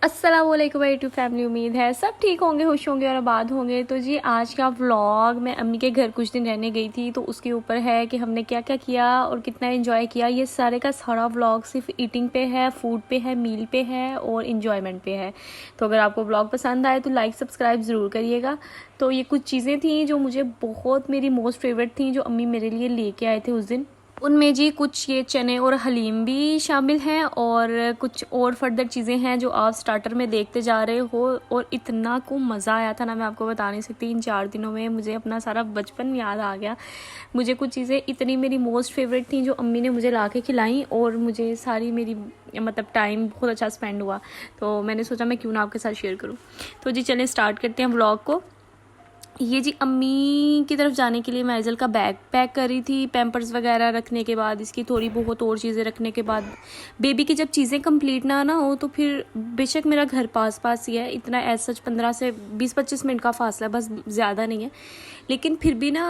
अस्सलामुअलैकुम YouTube family. उम्मीद है सब ठीक होंगे, खुश होंगे और आबाद होंगे। तो जी आज का व्लॉग, मैं अम्मी के घर कुछ दिन रहने गई थी तो उसके ऊपर है कि हमने क्या क्या किया और कितना एंजॉय किया। ये सारे का सारा व्लॉग सिर्फ ईटिंग पे है, फूड पे है, मील पे है और इन्जॉयमेंट पे है। तो अगर आपको व्लॉग पसंद आए तो लाइक सब्सक्राइब ज़रूर करिएगा। तो ये कुछ चीज़ें थी जो मुझे बहुत, मेरी मोस्ट फेवरेट थी, जो अम्मी मेरे लिए लेके आए थे उस दिन। उनमें जी कुछ ये चने और हलीम भी शामिल हैं और कुछ और फर्दर चीज़ें हैं जो आप स्टार्टर में देखते जा रहे हो। और इतना को मज़ा आया था ना, मैं आपको बता नहीं सकती। इन 4 दिनों में मुझे अपना सारा बचपन याद आ गया। मुझे कुछ चीज़ें इतनी मेरी मोस्ट फेवरेट थी जो अम्मी ने मुझे ला के खिलाई और मुझे सारी मेरी मतलब टाइम बहुत अच्छा स्पेंड हुआ। तो मैंने सोचा मैं क्यों ना आपके साथ शेयर करूँ। तो जी चलें स्टार्ट करते हैं व्लॉग को। ये जी अम्मी की तरफ जाने के लिए मैं आइजल का बैग पैक कर रही थी। पैम्पर्स वगैरह रखने के बाद, इसकी थोड़ी बहुत और चीज़ें रखने के बाद, बेबी की जब चीज़ें कंप्लीट ना हो तो फिर बेशक मेरा घर पास पास ही है, इतना एज सच 15 से 20-25 मिनट का फासला, बस ज़्यादा नहीं है। लेकिन फिर भी ना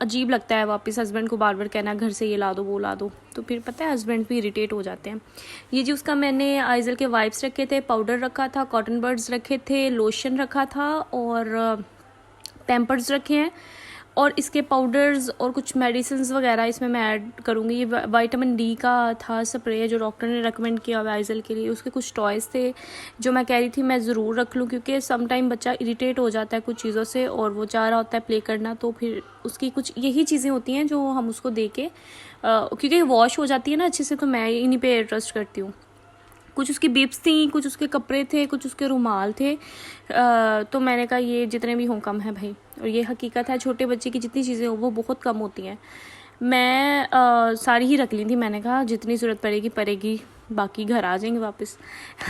अजीब लगता है वापस हस्बैंड को बार बार कहना घर से ये ला दो वो ला दो, तो फिर पता है हस्बैंड भी इरिटेट हो जाते हैं। ये जी उसका मैंने आइजल के वाइप्स रखे थे, पाउडर रखा था, कॉटन बर्ड्स रखे थे, लोशन रखा था और पैम्पर्स रखे हैं। और इसके पाउडर्स और कुछ मेडिसिन्स वगैरह इसमें मैं ऐड करूँगी। ये विटामिन डी का था स्प्रे जो डॉक्टर ने रेकमेंड किया आइजल के लिए। उसके कुछ टॉयज़ थे जो मैं कह रही थी मैं ज़रूर रख लूँ, क्योंकि सम टाइम बच्चा इरिटेट हो जाता है कुछ चीज़ों से और वो चाह रहा होता है प्ले करना, तो फिर उसकी कुछ यही चीज़ें होती हैं जो हम उसको दे के क्योंकि वॉश हो जाती है ना अच्छे से, तो मैं इन्हीं पर ट्रस्ट करती हूँ। कुछ उसकी बिप्स थी, कुछ उसके कपड़े थे, कुछ उसके रुमाल थे। तो मैंने कहा ये जितने भी हों कम है भाई। और ये हकीकत है, छोटे बच्चे की जितनी चीज़ें हो वो बहुत कम होती हैं। मैं सारी ही रख ली थी। मैंने कहा जितनी ज़रूरत पड़ेगी पड़ेगी, बाकी घर आ जाएंगे वापस।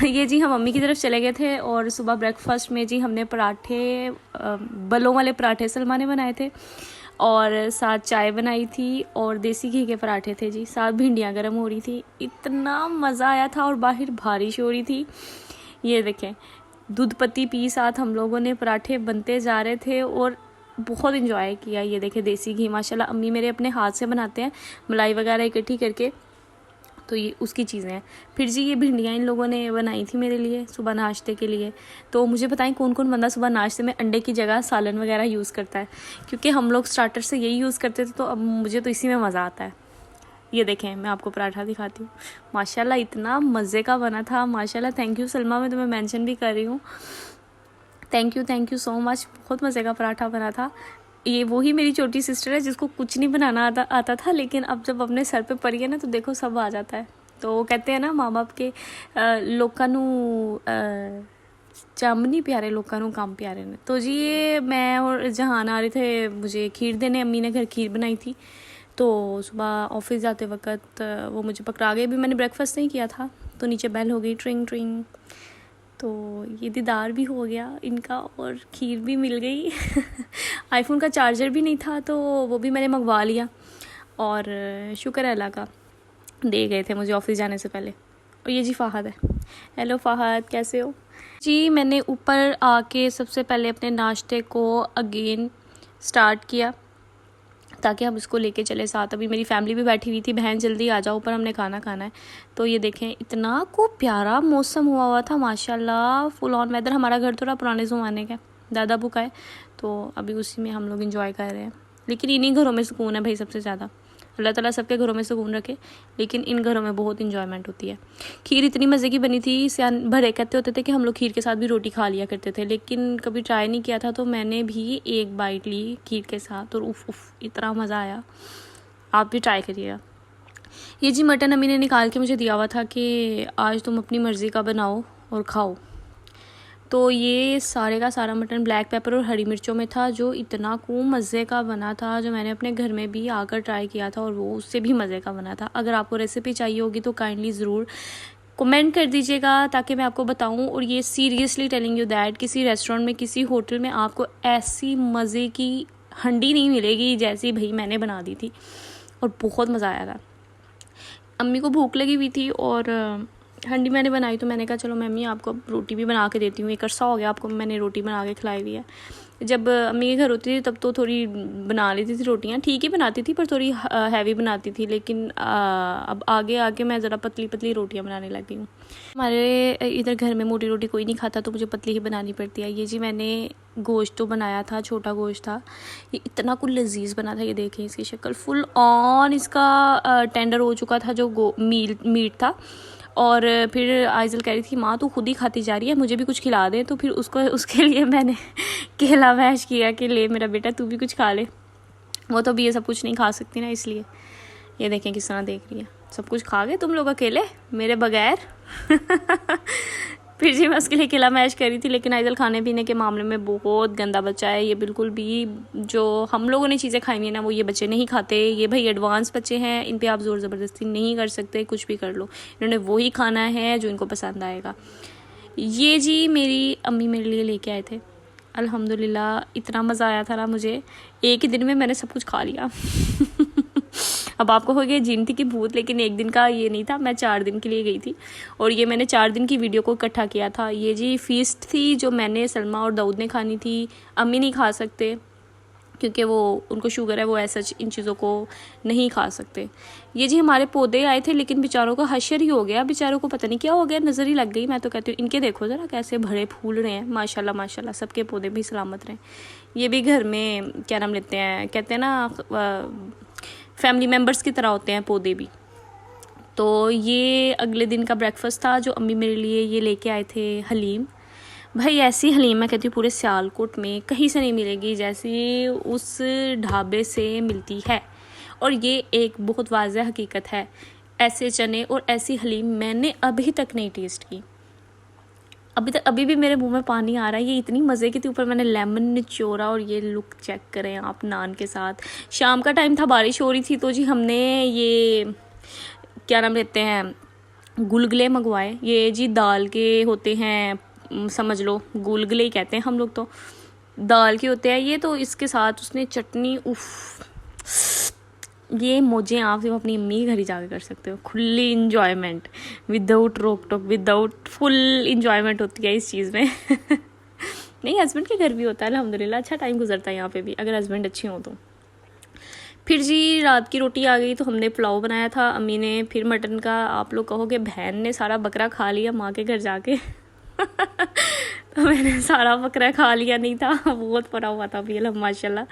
ये जी हम मम्मी की तरफ चले गए थे और सुबह ब्रेकफास्ट में जी हमने पराठे, बलों वाले पराठे सलमा ने बनाए थे और साथ चाय बनाई थी और देसी घी के पराठे थे जी। साथ भिंडियाँ गर्म हो रही थी, इतना मज़ा आया था। और बाहर बारिश हो रही थी। ये देखें दूध पत्ती पी साथ हम लोगों ने, पराठे बनते जा रहे थे और बहुत इन्जॉय किया। ये देखें देसी घी माशाल्लाह अम्मी मेरे अपने हाथ से बनाते हैं, मलाई वगैरह इकट्ठी करके, तो ये उसकी चीज़ें हैं। फिर जी ये भिंडियाँ इन लोगों ने बनाई थी मेरे लिए सुबह नाश्ते के लिए। तो मुझे बताएं कौन कौन बंदा सुबह नाश्ते में अंडे की जगह सालन वगैरह यूज़ करता है, क्योंकि हम लोग स्टार्टर से यही यूज़ करते थे, तो अब मुझे तो इसी में मज़ा आता है। ये देखें मैं आपको पराठा दिखाती हूँ, माशाल्लाह इतना मज़े का बना था माशाल्लाह। थैंक यू सलमा, मैं तुम्हें मेंशन भी कर रही हूँ, थैंक यू सो मच। बहुत मज़े का पराठा बना था। ये वही मेरी छोटी सिस्टर है जिसको कुछ नहीं बनाना आता था, लेकिन अब जब अपने सर पे पड़ी है ना तो देखो सब आ जाता है। तो वो कहते हैं ना माँ बाप के लोगों नू चम नहीं प्यारे, लोगों नू काम प्यारे ने। तो जी ये मैं और जहान आ रहे थे मुझे खीर देने, अम्मी ने घर खीर बनाई थी। तो सुबह ऑफिस जाते वक्त वो मुझे पकड़ा गए, भी मैंने ब्रेकफास्ट नहीं किया था, तो नीचे बेल हो गई ट्रिंग ट्रिंग। तो ये दीदार भी हो गया इनका और खीर भी मिल गई। आईफोन का चार्जर भी नहीं था तो वो भी मैंने मंगवा लिया और शुक्र है अल्लाह का, दे गए थे मुझे ऑफिस जाने से पहले। और ये जी फ़ाहद है। हेलो फ़ाहद, कैसे हो जी। मैंने ऊपर आके सबसे पहले अपने नाश्ते को अगेन स्टार्ट किया ताकि हम इसको लेके चले साथ। अभी मेरी फैमिली भी बैठी हुई थी, बहन जल्दी आ जाओ ऊपर हमने खाना खाना है। तो ये देखें इतना को प्यारा मौसम हुआ था माशाल्लाह, फुल ऑन वेदर। हमारा घर थोड़ा पुराने ज़माने का, दादा बुका है, तो अभी उसी में हम लोग इंजॉय कर रहे हैं। लेकिन इन्हीं घरों में सुकून है भाई सबसे ज़्यादा। अल्लाह ताला सबके घरों में सुकून रखे, लेकिन इन घरों में बहुत इंजॉयमेंट होती है। खीर इतनी मज़े की बनी थी, सियान भरे कहते होते थे कि हम लोग खीर के साथ भी रोटी खा लिया करते थे, लेकिन कभी ट्राई नहीं किया था, तो मैंने भी एक बाइट ली खीर के साथ और उफ उफ इतना मज़ा आया। आप भी ट्राई करिएगा। ये जी मटन अम्मी ने निकाल के मुझे दिया हुआ था कि आज तुम अपनी मर्ज़ी का बनाओ और खाओ। तो ये सारे का सारा मटन ब्लैक पेपर और हरी मिर्चों में था, जो इतना खूब मज़े का बना था, जो मैंने अपने घर में भी आकर ट्राई किया था और वो उससे भी मज़े का बना था। अगर आपको रेसिपी चाहिए होगी तो काइंडली ज़रूर कमेंट कर दीजिएगा ताकि मैं आपको बताऊं। और ये सीरियसली टेलिंग यू दैट किसी रेस्टोरेंट में, किसी होटल में आपको ऐसी मज़े की हंडी नहीं मिलेगी जैसी भाई मैंने बना दी थी, और बहुत मज़ा आया था। अम्मी को भूख लगी हुई थी और हंडी मैंने बनाई, तो मैंने कहा चलो मैं अम्मी आपको रोटी भी बना के देती हूँ, एक अरसा हो गया आपको मैंने रोटी बना के खिलाई हुई है। जब अम्मी के घर होती थी तब तो थोड़ी बना लेती थी रोटियाँ, ठीक ही बनाती थी पर थोड़ी हैवी बनाती थी, लेकिन अब आगे आगे मैं ज़रा पतली पतली रोटियाँ बनाने लगी हूँ। हमारे इधर घर में मोटी रोटी कोई नहीं खाता तो मुझे पतली ही बनानी पड़ती है। ये जी मैंने गोश्त तो बनाया था, छोटा गोश्त था, ये इतना कुछ लजीज बना था। ये देखें इसकी शक्ल, फुल ऑन इसका टेंडर हो चुका था जो मीट था। और फिर आइज़ल कह रही थी माँ तू खुद ही खाती जा रही है, मुझे भी कुछ खिला दे। तो फिर उसके लिए मैंने केला मैश किया कि ले मेरा बेटा तू भी कुछ खा ले। वो तो भी ये सब कुछ नहीं खा सकती ना, इसलिए। ये देखें किस तरह देख रही है, सब कुछ खा गए तुम लोग अकेले मेरे बगैर। फिर जी मैं उसके लिए केला मैश करी थी, लेकिन आइज़ल खाने पीने के मामले में बहुत गंदा बच्चा है। ये बिल्कुल भी जो हम लोगों ने चीज़ें खाई हैं ना वो ये बच्चे नहीं खाते। ये भाई एडवांस बच्चे हैं, इन पे आप ज़ोर ज़बरदस्ती नहीं कर सकते, कुछ भी कर लो, इन्होंने वही खाना है जो इनको पसंद आएगा। ये जी मेरी अम्मी मेरे लिए लेके आए थे, अल्हम्दुलिल्लाह इतना मज़ा आया था ना मुझे, एक ही दिन में मैंने सब कुछ खा लिया। अब आपको हो गया जिन थी कि भूत, लेकिन एक दिन का ये नहीं था, मैं 4 दिन के लिए गई थी और ये मैंने 4 दिन की वीडियो को इकट्ठा किया था। ये जी फीस्ट थी जो मैंने, सलमा और दाऊद ने खानी थी। अम्मी नहीं खा सकते क्योंकि वो उनको शुगर है, वो ऐसा इन चीज़ों को नहीं खा सकते। ये जी हमारे पौधे आए थे लेकिन बेचारों का हशर ही हो गया, बेचारों को पता नहीं क्या हो गया, नज़र ही लग गई। मैं तो कहती हूँ इनके देखो ज़रा कैसे भरे फूल रहे हैं, माशाल्लाह माशाल्लाह, सबके पौधे भी सलामत रहें। ये भी घर में क्या नाम लेते हैं, कहते हैं ना फैमिली मेम्बर्स की तरह होते हैं पौधे भी। तो ये अगले दिन का ब्रेकफास्ट था जो अम्मी मेरे लिए ये लेके आए थे हलीम। भाई ऐसी हलीम मैं कहती हूँ पूरे सियालकोट में कहीं से नहीं मिलेगी जैसी उस ढाबे से मिलती है। और ये एक बहुत वाज़ह हकीकत है, ऐसे चने और ऐसी हलीम मैंने अभी तक नहीं टेस्ट की। अभी भी मेरे मुंह में पानी आ रहा है, ये इतनी मज़े की थी। ऊपर मैंने लेमन निचोड़ा और ये लुक चेक करें आप नान के साथ। शाम का टाइम था, बारिश हो रही थी, तो जी हमने ये क्या नाम लेते हैं गुलगुले मंगवाए। ये जी दाल के होते हैं, समझ लो गुलगुले ही कहते हैं हम लोग, तो दाल के होते हैं ये। तो इसके साथ उसने चटनी, उफ, ये मौजें आप सिर्फ अपनी अम्मी के घर ही जाकर कर सकते हो। खुली इंजॉयमेंट, विदाउट रोक टोक, विदाउट, फुल इंजॉयमेंट होती है इस चीज़ में। नहीं, हस्बैंड के घर भी होता है अल्हम्दुलिल्लाह, अच्छा टाइम गुजरता है यहाँ पे भी अगर हस्बैंड अच्छे हों तो। फिर जी रात की रोटी आ गई तो हमने पुलाव बनाया था अम्मी ने। फिर मटन का आप लोग कहोगे बहन ने सारा बकरा खा लिया माँ के घर जाके। तो मैंने सारा बकरा खा लिया नहीं था, बहुत पड़ा हुआ था अभी माशाल्लाह।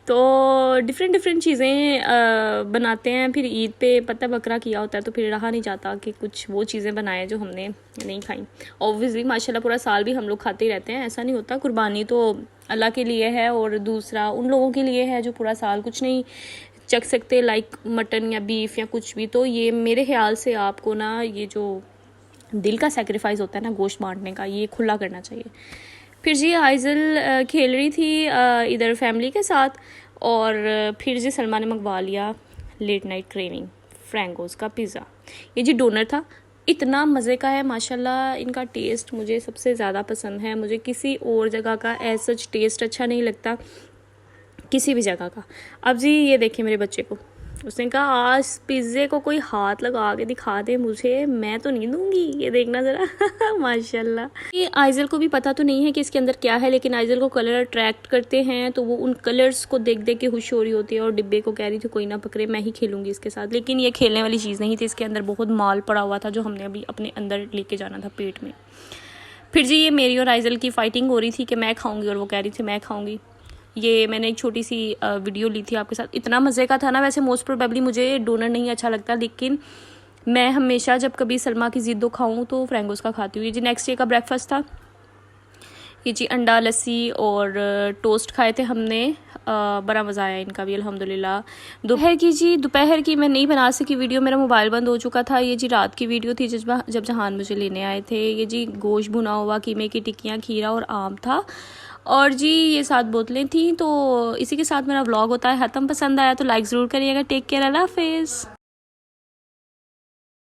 तो डिफरेंट चीज़ें बनाते हैं। फिर ईद पे पत्ता बकरा किया होता है तो फिर रहा नहीं जाता कि कुछ वो चीज़ें बनाएं जो हमने नहीं खाई। ऑब्वियसली माशाल्लाह पूरा साल भी हम लोग खाते ही रहते हैं, ऐसा नहीं होता। कुर्बानी तो अल्लाह के लिए है और दूसरा उन लोगों के लिए है जो पूरा साल कुछ नहीं चख सकते, लाइक मटन या बीफ या कुछ भी। तो ये मेरे ख्याल से आपको ना ये जो दिल का सेक्रीफाइस होता है ना गोश्त बांटने का, ये खुला करना चाहिए। फिर जी आइज़ल खेल रही थी इधर फैमिली के साथ, और फिर जी सलमा ने मंगवा लिया लेट नाइट क्रेविंग फ्रैंकोस का पिज़्ज़ा। ये जी डोनर था, इतना मज़े का है माशाल्लाह। इनका टेस्ट मुझे सबसे ज़्यादा पसंद है, मुझे किसी और जगह का ऐसा टेस्ट अच्छा नहीं लगता किसी भी जगह का। अब जी ये देखिए मेरे बच्चे को, उसने कहा आज पिज़्ज़े को कोई हाथ लगा के दिखा दे मुझे, मैं तो नहीं दूंगी, ये देखना ज़रा। माशाल्लाह। ये आइज़ल को भी पता तो नहीं है कि इसके अंदर क्या है, लेकिन आइज़ल को कलर अट्रैक्ट करते हैं तो वो उन कलर्स को देख देख के खुश हो रही होती है। और डिब्बे को कह रही थी कोई ना पकड़े, मैं ही खेलूंगी इसके साथ। लेकिन ये खेलने वाली चीज़ नहीं थी, इसके अंदर बहुत माल पड़ा हुआ था जो हमने अभी अपने अंदर लेके जाना था पेट में। फिर जी ये मेरी और आइज़ल की फ़ाइटिंग हो रही थी कि मैं खाऊंगी और वो कह रही थी मैं खाऊंगी। ये मैंने एक छोटी सी वीडियो ली थी आपके साथ, इतना मज़े का था ना। वैसे मोस्ट प्रोबेबली मुझे डोनर नहीं अच्छा लगता, लेकिन मैं हमेशा जब कभी सलमा की ज़िद्दो खाऊं तो फ्रैंकोस का खाती हूँ। ये जी नेक्स्ट डे का ब्रेकफास्ट था। ये जी अंडा लस्सी और टोस्ट खाए थे हमने, बड़ा मज़ा आया इनका भी अल्हम्दुलिल्लाह। दोपहर की मैं नहीं बना सकी वीडियो, मेरा मोबाइल बंद हो चुका था। ये जी रात की वीडियो थी जब जहान मुझे लेने आए थे। ये जी गोश्त भुना हुआ, कीमे की टिक्कियाँ, खीरा और आम था। और जी ये 7 बोतलें थी। तो इसी के साथ मेरा व्लॉग होता है ख़त्म। पसंद आया तो लाइक ज़रूर करिएगा। टेक केयर, अल्लाह हाफिज़।